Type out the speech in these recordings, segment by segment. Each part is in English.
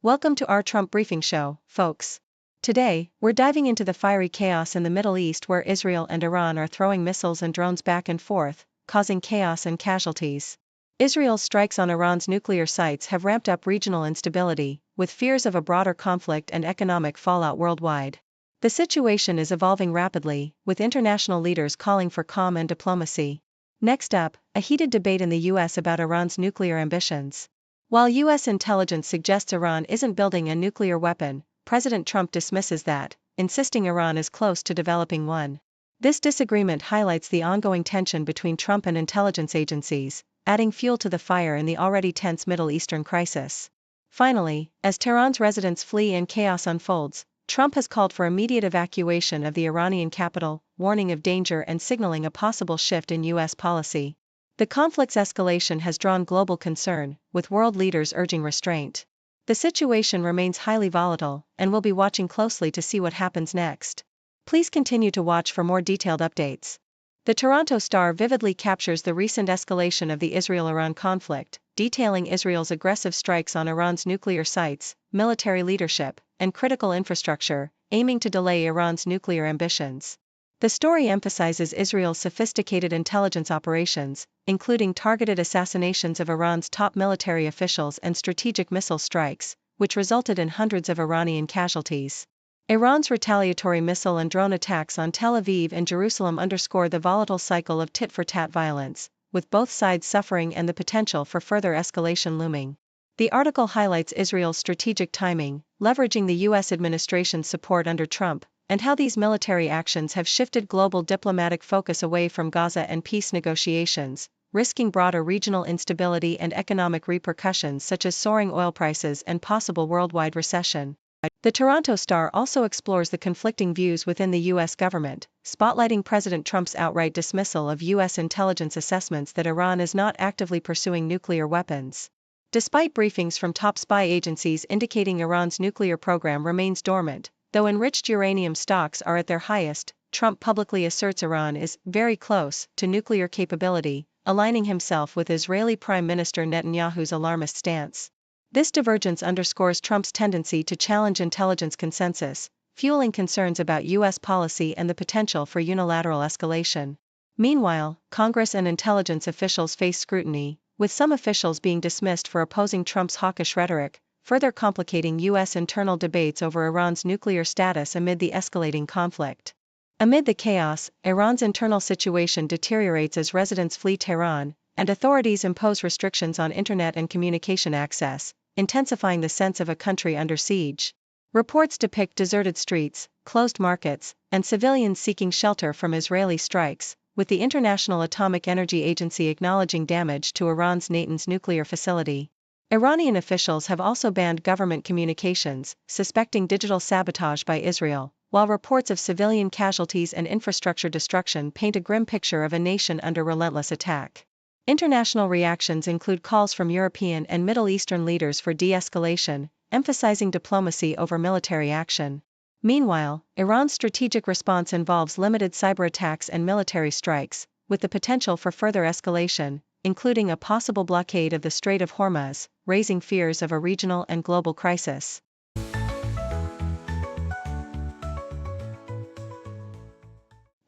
Welcome to our Trump Briefing Show, folks. Today, we're diving into the fiery chaos in the Middle East where Israel and Iran are throwing missiles and drones back and forth, causing chaos and casualties. Israel's strikes on Iran's nuclear sites have ramped up regional instability, with fears of a broader conflict and economic fallout worldwide. The situation is evolving rapidly, with international leaders calling for calm and diplomacy. Next up, a heated debate in the U.S. about Iran's nuclear ambitions. While U.S. intelligence suggests Iran isn't building a nuclear weapon, President Trump dismisses that, insisting Iran is close to developing one. This disagreement highlights the ongoing tension between Trump and intelligence agencies, adding fuel to the fire in the already tense Middle Eastern crisis. Finally, as Tehran's residents flee and chaos unfolds, Trump has called for immediate evacuation of the Iranian capital, warning of danger and signaling a possible shift in U.S. policy. The conflict's escalation has drawn global concern, with world leaders urging restraint. The situation remains highly volatile, and we'll be watching closely to see what happens next. Please continue to watch for more detailed updates. The Toronto Star vividly captures the recent escalation of the Israel-Iran conflict, detailing Israel's aggressive strikes on Iran's nuclear sites, military leadership, and critical infrastructure, aiming to delay Iran's nuclear ambitions. The story emphasizes Israel's sophisticated intelligence operations, including targeted assassinations of Iran's top military officials and strategic missile strikes, which resulted in hundreds of Iranian casualties. Iran's retaliatory missile and drone attacks on Tel Aviv and Jerusalem underscore the volatile cycle of tit-for-tat violence, with both sides suffering and the potential for further escalation looming. The article highlights Israel's strategic timing, leveraging the U.S. administration's support under Trump, and how these military actions have shifted global diplomatic focus away from Gaza and peace negotiations, risking broader regional instability and economic repercussions such as soaring oil prices and possible worldwide recession. The Toronto Star also explores the conflicting views within the U.S. government, spotlighting President Trump's outright dismissal of U.S. intelligence assessments that Iran is not actively pursuing nuclear weapons. Despite briefings from top spy agencies indicating Iran's nuclear program remains dormant, though enriched uranium stocks are at their highest, Trump publicly asserts Iran is very close to nuclear capability, aligning himself with Israeli Prime Minister Netanyahu's alarmist stance. This divergence underscores Trump's tendency to challenge intelligence consensus, fueling concerns about U.S. policy and the potential for unilateral escalation. Meanwhile, Congress and intelligence officials face scrutiny, with some officials being dismissed for opposing Trump's hawkish rhetoric, further complicating U.S. internal debates over Iran's nuclear status amid the escalating conflict. Amid the chaos, Iran's internal situation deteriorates as residents flee Tehran, and authorities impose restrictions on internet and communication access, intensifying the sense of a country under siege. Reports depict deserted streets, closed markets, and civilians seeking shelter from Israeli strikes, with the International Atomic Energy Agency acknowledging damage to Iran's Natanz nuclear facility. Iranian officials have also banned government communications, suspecting digital sabotage by Israel, while reports of civilian casualties and infrastructure destruction paint a grim picture of a nation under relentless attack. International reactions include calls from European and Middle Eastern leaders for de-escalation, emphasizing diplomacy over military action. Meanwhile, Iran's strategic response involves limited cyber attacks and military strikes, with the potential for further escalation, including a possible blockade of the Strait of Hormuz, raising fears of a regional and global crisis.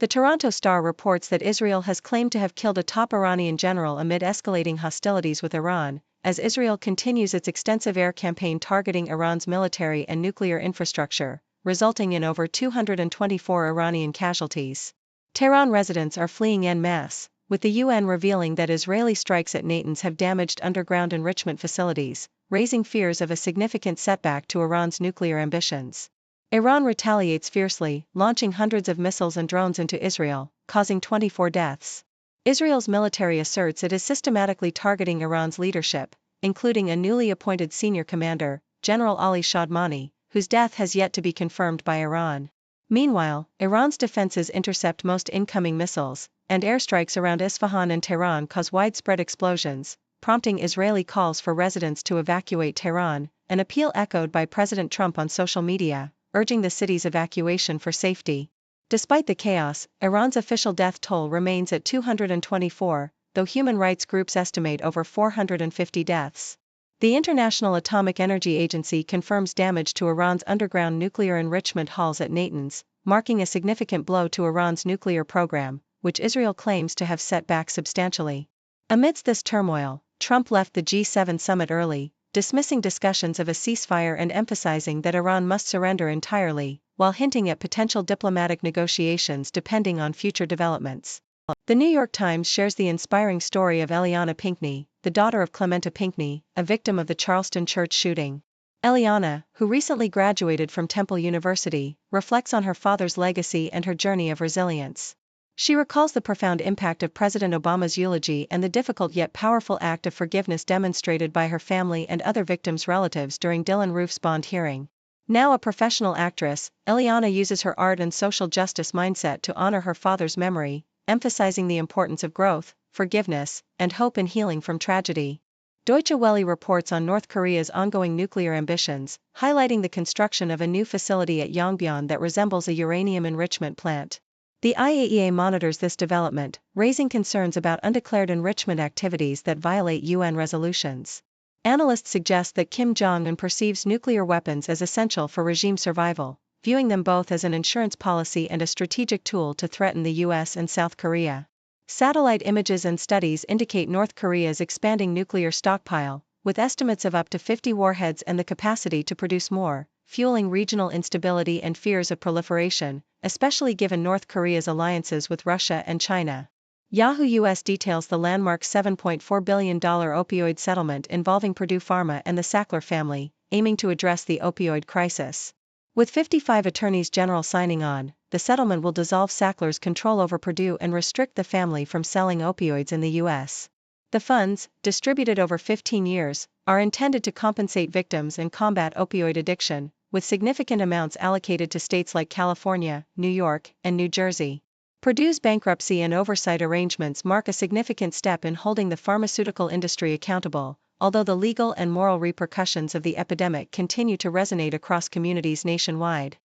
The Toronto Star reports that Israel has claimed to have killed a top Iranian general amid escalating hostilities with Iran, as Israel continues its extensive air campaign targeting Iran's military and nuclear infrastructure, resulting in over 224 Iranian casualties. Tehran residents are fleeing en masse, with the UN revealing that Israeli strikes at Natanz have damaged underground enrichment facilities, raising fears of a significant setback to Iran's nuclear ambitions. Iran retaliates fiercely, launching hundreds of missiles and drones into Israel, causing 24 deaths. Israel's military asserts it is systematically targeting Iran's leadership, including a newly appointed senior commander, General Ali Shadmani, whose death has yet to be confirmed by Iran. Meanwhile, Iran's defenses intercept most incoming missiles, and airstrikes around Isfahan and Tehran cause widespread explosions, prompting Israeli calls for residents to evacuate Tehran, an appeal echoed by President Trump on social media, urging the city's evacuation for safety. Despite the chaos, Iran's official death toll remains at 224, though human rights groups estimate over 450 deaths. The International Atomic Energy Agency confirms damage to Iran's underground nuclear enrichment halls at Natanz, marking a significant blow to Iran's nuclear program, which Israel claims to have set back substantially. Amidst this turmoil, Trump left the G7 summit early, dismissing discussions of a ceasefire and emphasizing that Iran must surrender entirely, while hinting at potential diplomatic negotiations depending on future developments. The New York Times shares the inspiring story of Eliana Pinckney, the daughter of Clementa Pinckney, a victim of the Charleston church shooting. Eliana, who recently graduated from Temple University, reflects on her father's legacy and her journey of resilience. She recalls the profound impact of President Obama's eulogy and the difficult yet powerful act of forgiveness demonstrated by her family and other victims' relatives during Dylann Roof's bond hearing. Now a professional actress, Eliana uses her art and social justice mindset to honor her father's memory, emphasizing the importance of growth, forgiveness, and hope in healing from tragedy. Deutsche Welle reports on North Korea's ongoing nuclear ambitions, highlighting the construction of a new facility at Yongbyon that resembles a uranium enrichment plant. The IAEA monitors this development, raising concerns about undeclared enrichment activities that violate UN resolutions. Analysts suggest that Kim Jong-un perceives nuclear weapons as essential for regime survival, viewing them both as an insurance policy and a strategic tool to threaten the US and South Korea. Satellite images and studies indicate North Korea's expanding nuclear stockpile, with estimates of up to 50 warheads and the capacity to produce more, fueling regional instability and fears of proliferation, especially given North Korea's alliances with Russia and China. Yahoo US details the landmark $7.4 billion opioid settlement involving Purdue Pharma and the Sackler family, aiming to address the opioid crisis. With 55 attorneys general signing on, the settlement will dissolve Sackler's control over Purdue and restrict the family from selling opioids in the U.S. The funds, distributed over 15 years, are intended to compensate victims and combat opioid addiction, with significant amounts allocated to states like California, New York, and New Jersey. Purdue's bankruptcy and oversight arrangements mark a significant step in holding the pharmaceutical industry accountable, although the legal and moral repercussions of the epidemic continue to resonate across communities nationwide.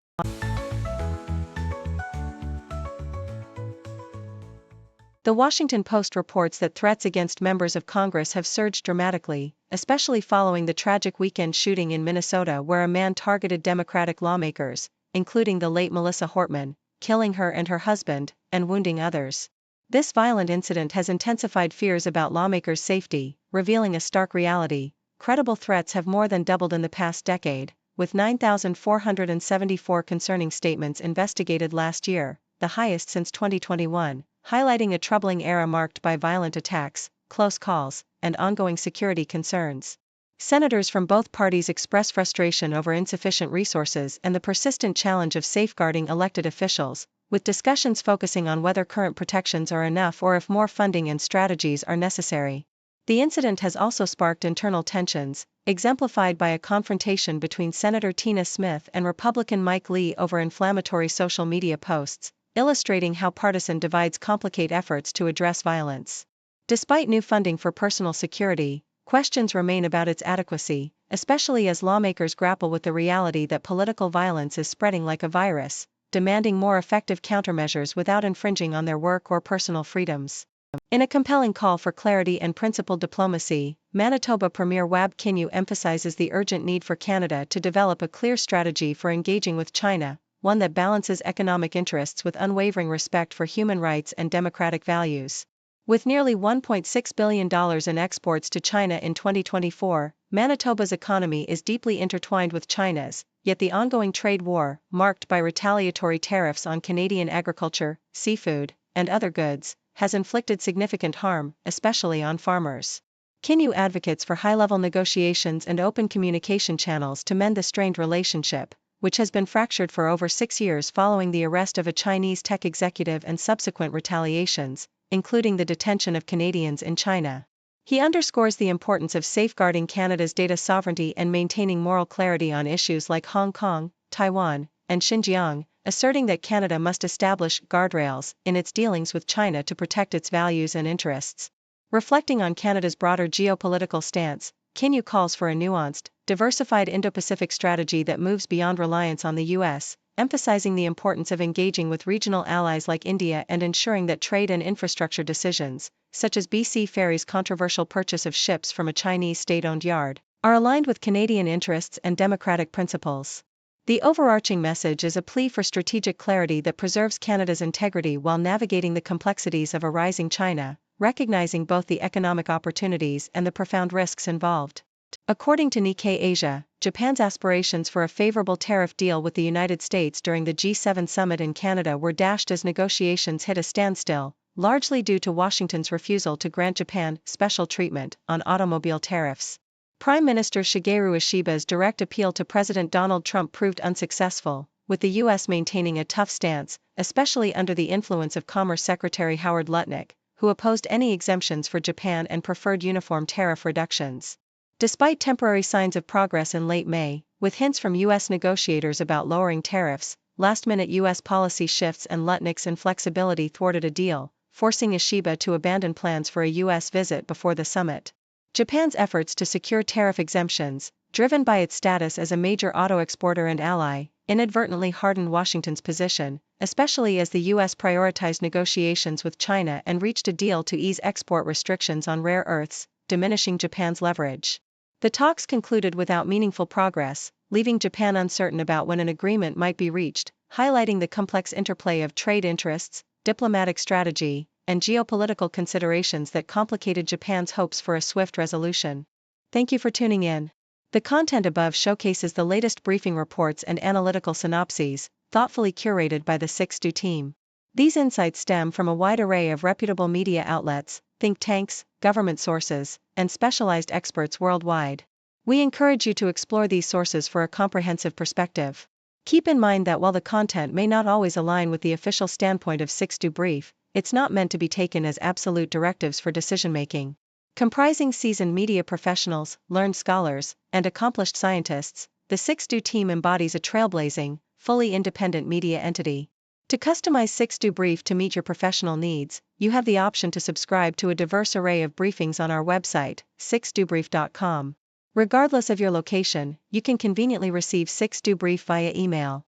The Washington Post reports that threats against members of Congress have surged dramatically, especially following the tragic weekend shooting in Minnesota where a man targeted Democratic lawmakers, including the late Melissa Hortman, killing her and her husband, and wounding others. This violent incident has intensified fears about lawmakers' safety, revealing a stark reality. Credible threats have more than doubled in the past decade, with 9,474 concerning statements investigated last year, the highest since 2021, highlighting a troubling era marked by violent attacks, close calls, and ongoing security concerns. Senators from both parties express frustration over insufficient resources and the persistent challenge of safeguarding elected officials, with discussions focusing on whether current protections are enough or if more funding and strategies are necessary. The incident has also sparked internal tensions, exemplified by a confrontation between Senator Tina Smith and Republican Mike Lee over inflammatory social media posts, illustrating how partisan divides complicate efforts to address violence. Despite new funding for personal security, questions remain about its adequacy, especially as lawmakers grapple with the reality that political violence is spreading like a virus, demanding more effective countermeasures without infringing on their work or personal freedoms. In a compelling call for clarity and principled diplomacy, Manitoba Premier Wab Kinew emphasizes the urgent need for Canada to develop a clear strategy for engaging with China, one that balances economic interests with unwavering respect for human rights and democratic values. With nearly $1.6 billion in exports to China in 2024, Manitoba's economy is deeply intertwined with China's, yet the ongoing trade war, marked by retaliatory tariffs on Canadian agriculture, seafood, and other goods, has inflicted significant harm, especially on farmers. Kinew advocates for high-level negotiations and open communication channels to mend the strained relationship, which has been fractured for over 6 years following the arrest of a Chinese tech executive and subsequent retaliations, including the detention of Canadians in China. He underscores the importance of safeguarding Canada's data sovereignty and maintaining moral clarity on issues like Hong Kong, Taiwan, and Xinjiang, asserting that Canada must establish guardrails in its dealings with China to protect its values and interests. Reflecting on Canada's broader geopolitical stance, Kinew calls for a nuanced, diversified Indo-Pacific strategy that moves beyond reliance on the U.S., emphasizing the importance of engaging with regional allies like India and ensuring that trade and infrastructure decisions, such as BC Ferry's controversial purchase of ships from a Chinese state-owned yard, are aligned with Canadian interests and democratic principles. The overarching message is a plea for strategic clarity that preserves Canada's integrity while navigating the complexities of a rising China, recognizing both the economic opportunities and the profound risks involved. According to Nikkei Asia, Japan's aspirations for a favorable tariff deal with the United States during the G7 summit in Canada were dashed as negotiations hit a standstill, largely due to Washington's refusal to grant Japan special treatment on automobile tariffs. Prime Minister Shigeru Ishiba's direct appeal to President Donald Trump proved unsuccessful, with the U.S. maintaining a tough stance, especially under the influence of Commerce Secretary Howard Lutnick, who opposed any exemptions for Japan and preferred uniform tariff reductions. Despite temporary signs of progress in late May, with hints from U.S. negotiators about lowering tariffs, last-minute U.S. policy shifts and Lutnick's inflexibility thwarted a deal, forcing Ishiba to abandon plans for a U.S. visit before the summit. Japan's efforts to secure tariff exemptions, driven by its status as a major auto exporter and ally, inadvertently hardened Washington's position, especially as the U.S. prioritized negotiations with China and reached a deal to ease export restrictions on rare earths, diminishing Japan's leverage. The talks concluded without meaningful progress, leaving Japan uncertain about when an agreement might be reached, highlighting the complex interplay of trade interests, diplomatic strategy, and geopolitical considerations that complicated Japan's hopes for a swift resolution. Thank you for tuning in. The content above showcases the latest briefing reports and analytical synopses, thoughtfully curated by the 6Do team. These insights stem from a wide array of reputable media outlets, think tanks, government sources, and specialized experts worldwide. We encourage you to explore these sources for a comprehensive perspective. Keep in mind that while the content may not always align with the official standpoint of 6Do Brief, it's not meant to be taken as absolute directives for decision-making. Comprising seasoned media professionals, learned scholars, and accomplished scientists, the 6Do team embodies a trailblazing, fully independent media entity. To customize 6Do Brief to meet your professional needs, you have the option to subscribe to a diverse array of briefings on our website, 6dobrief.com. Regardless of your location, you can conveniently receive 6Do Brief via email.